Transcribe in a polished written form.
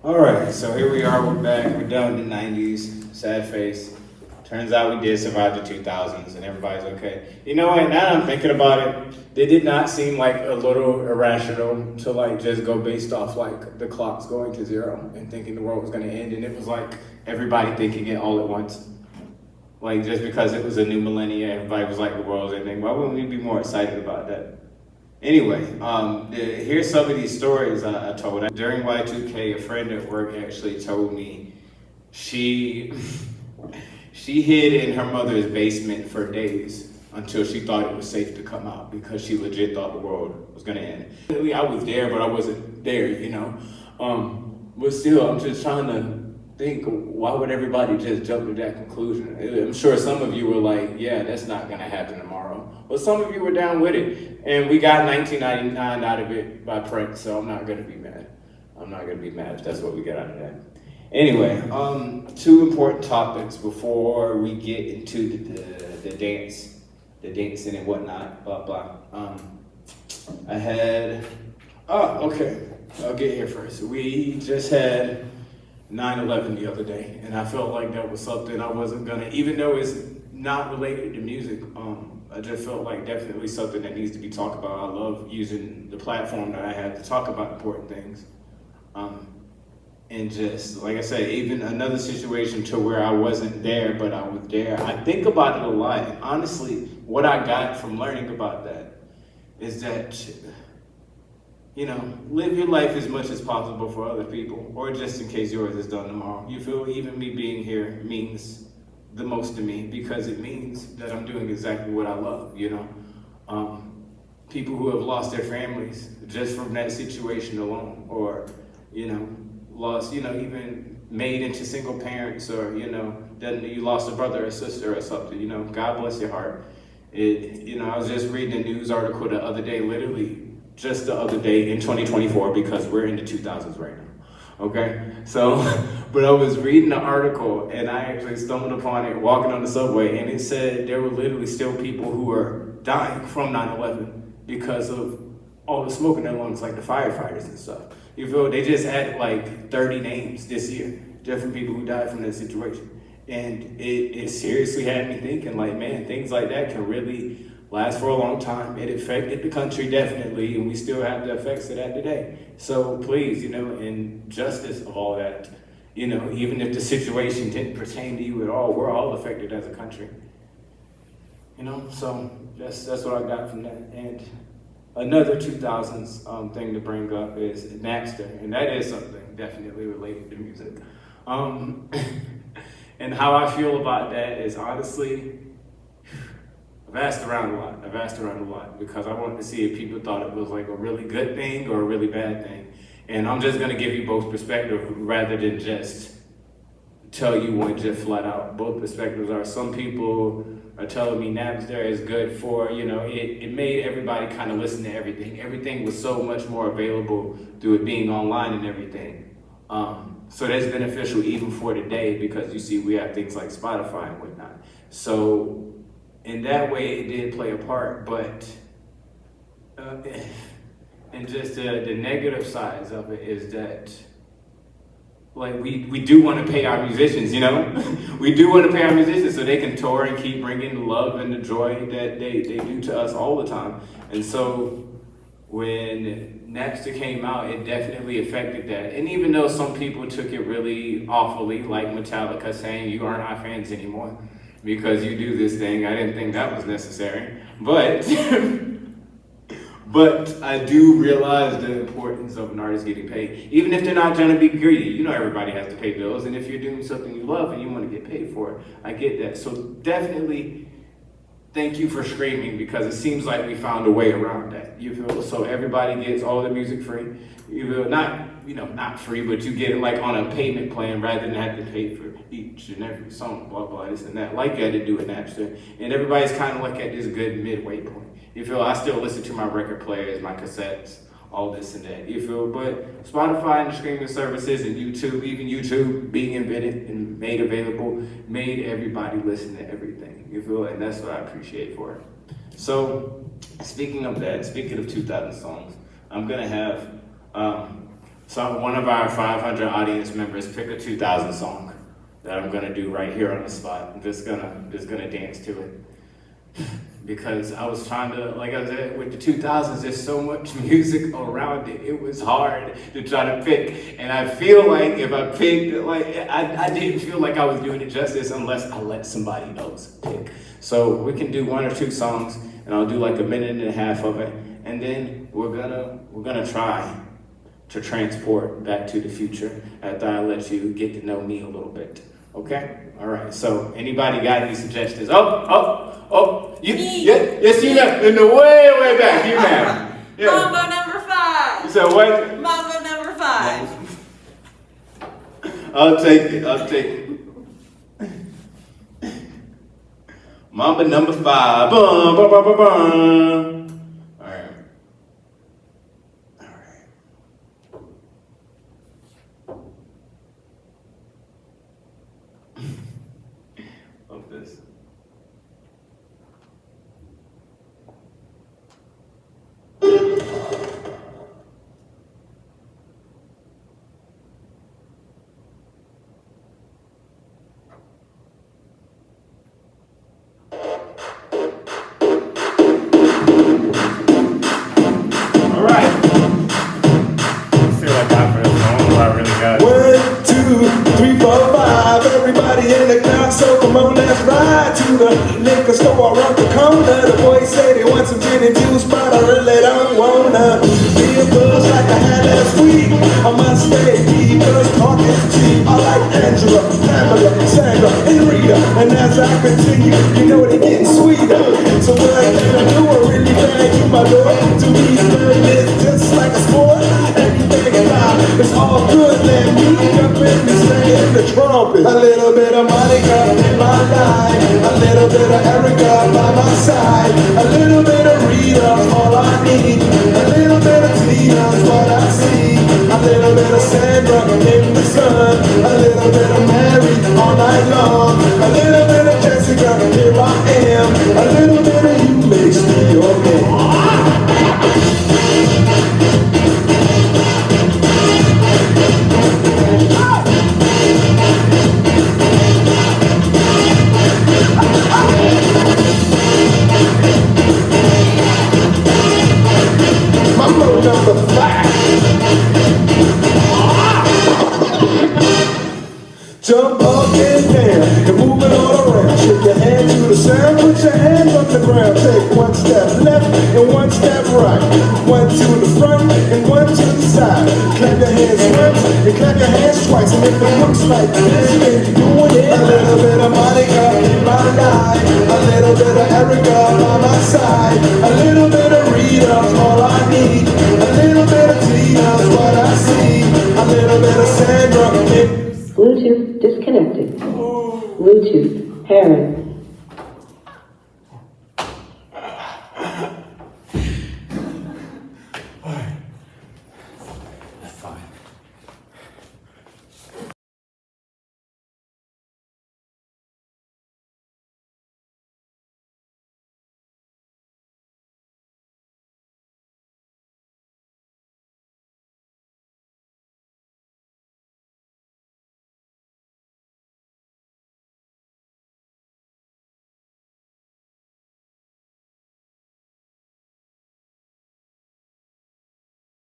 All right, so here we are. We're back. We're done with the '90s. Sad face. Turns out we did survive the 2000s, and everybody's okay. You know what? Now that I'm thinking about it, they did not seem like a little irrational to like just go based off like the clocks going to zero and thinking the world was going to end, and it was like everybody thinking it all at once. Like just because it was a new millennia, everybody was like the world's ending. Why wouldn't we be more excited about that? Anyway, here's some of these stories I told. During Y2K, a friend at work actually told me she she hid in her mother's basement for days until she thought it was safe to come out because she legit thought the world was gonna end. Really, I was there, but I wasn't there, you know. But still, I'm just trying to think, why would everybody just jump to that conclusion? I'm sure some of you were like, yeah, that's not gonna happen tomorrow. But some of you were down with it. And we got 1999 out of it by Prince, so I'm not gonna be mad. I'm not gonna be mad if that's what we get out of that. Anyway, two important topics before we get into the dance, the dancing and whatnot, blah blah. I had, okay, I'll get here first. We just had 9/11 the other day, and I felt like that was something I wasn't gonna, even though it's not related to music, I just felt like definitely something that needs to be talked about. I love using the platform that I have to talk about important things. And just, like I said, even another situation to where I wasn't there, but I was there. I think about it a lot, and honestly, what I got from learning about that is that, you know, live your life as much as possible for other people, or just in case yours is done tomorrow. You feel even me being here means the most to me because it means that I'm doing exactly what I love, you know. People who have lost their families just from that situation alone, or, you know, lost, you know, even made into single parents, or, you know, then you lost a brother or sister or something, you know, God bless your heart. You know, I was just reading a news article the other day, literally just the other day in 2024, because we're in the 2000s right now. Okay, so, but I was reading the article and I actually stumbled upon it walking on the subway, and it said there were literally still people who were dying from 9/11 because of all the smoke in their lungs, like the firefighters and stuff. You feel, they just added like 30 names this year, different people who died from that situation. And it seriously had me thinking, like, man, things like that can really last for a long time. It affected the country definitely, and we still have the effects of that today. So please, you know, in justice of all that, you know, even if the situation didn't pertain to you at all, we're all affected as a country. You know, so that's what I got from that. And another 2000s thing to bring up is Napster, and that is something definitely related to music. And how I feel about that is, honestly, I've asked around a lot. I've asked around a lot because I wanted to see if people thought it was like a really good thing or a really bad thing. And I'm just gonna give you both perspectives rather than just tell you one just flat out. Both perspectives are, some people are telling me Napster is good for, you know, it made everybody kind of listen to everything. Everything was so much more available through it being online and everything. So that's beneficial even for today, because you see we have things like Spotify and whatnot. So in that way it did play a part, but and just the negative sides of it is that, like, we do want to pay our musicians, you know? We do want to pay our musicians so they can tour and keep bringing the love and the joy that they do to us all the time. And so when Napster came out, it definitely affected that. And even though some people took it really awfully, like Metallica saying, you aren't our fans anymore because you do this thing, I didn't think that was necessary. But but I do realize the importance of an artist getting paid, even if they're not trying to be greedy. You know, everybody has to pay bills, and if you're doing something you love and you want to get paid for it, I get that. So definitely, thank you for screaming, because it seems like we found a way around that. You feel, so everybody gets all the music free. You feel, not, you know, not free, but you get it like on a payment plan rather than have to pay for each and every song, blah blah, this and that, like you had to do in Napster. And everybody's kind of like at this good midway point. You feel, I still listen to my record players, my cassettes, all this and that. You feel, but Spotify and the streaming services and YouTube, even YouTube being invented and made available, made everybody listen to everything. You feel, and that's what I appreciate for it. So, speaking of that, speaking of 2000 songs, I'm gonna have So one of our 500 audience members pick a 2000 song that I'm gonna do right here on the spot. I'm just gonna dance to it. Because I was trying to, like I said, with the 2000s, there's so much music around it. It was hard to try to pick. And I feel like if I picked, like, I didn't feel like I was doing it justice unless I let somebody else pick. So we can do 1 or 2 songs, and I'll do like a minute and a half of it. And then we're gonna try to transport back to the future after I let you get to know me a little bit. Okay? All right. So anybody got any suggestions? Yes, you know, in the way back, you have. Yeah. Mambo number 5. So what? Mambo number 5. I'll take it. Mamba number 5. Bum, bum, bum, bum, bum. All right. Love this. All right. Let's see what I got for this one. I don't know what I really got. 1, 2, 3, 4, 5. Everybody in the car, so come on, let's ride to the liquor store around the corner. The boys say they want some gin and juice, but I really don't wanna be a buzz like I had last week. I must stay because talk is cheap. I like Angela, Pamela, Sandra, and Rita. And as I continue, you know they're getting sweeter. So what I gotta do, I really bang to my door. To me, it's just like a sport. Anything about it's all good. Let me jump in and sing the trumpet. A little bit of Monica in my life, a little bit of Erica by my side, a little bit of Rita, all I need, a little bit of Tina's what I see, a little bit of Sandra in the sun, a little bit of Mary all night long, a little bit of Jessica, here I am, a little bit of you makes me your man. Mambo number 5. Jump up and down and move it all around. Shake your hand to the sound, put your hands on the ground. Take 1 step left and 1 step right. 1 to the front and 1 to the side. Clap your hands once and clap your hands twice. And if it looks like this, then you're doing it. A little bit of Monica in my life, a little bit of Erica by my side, a little bit of Rita's all I need, a little bit of Tina's what I see, a little bit of Sandra in Bluetooth disconnected. Bluetooth pairing. That's fine.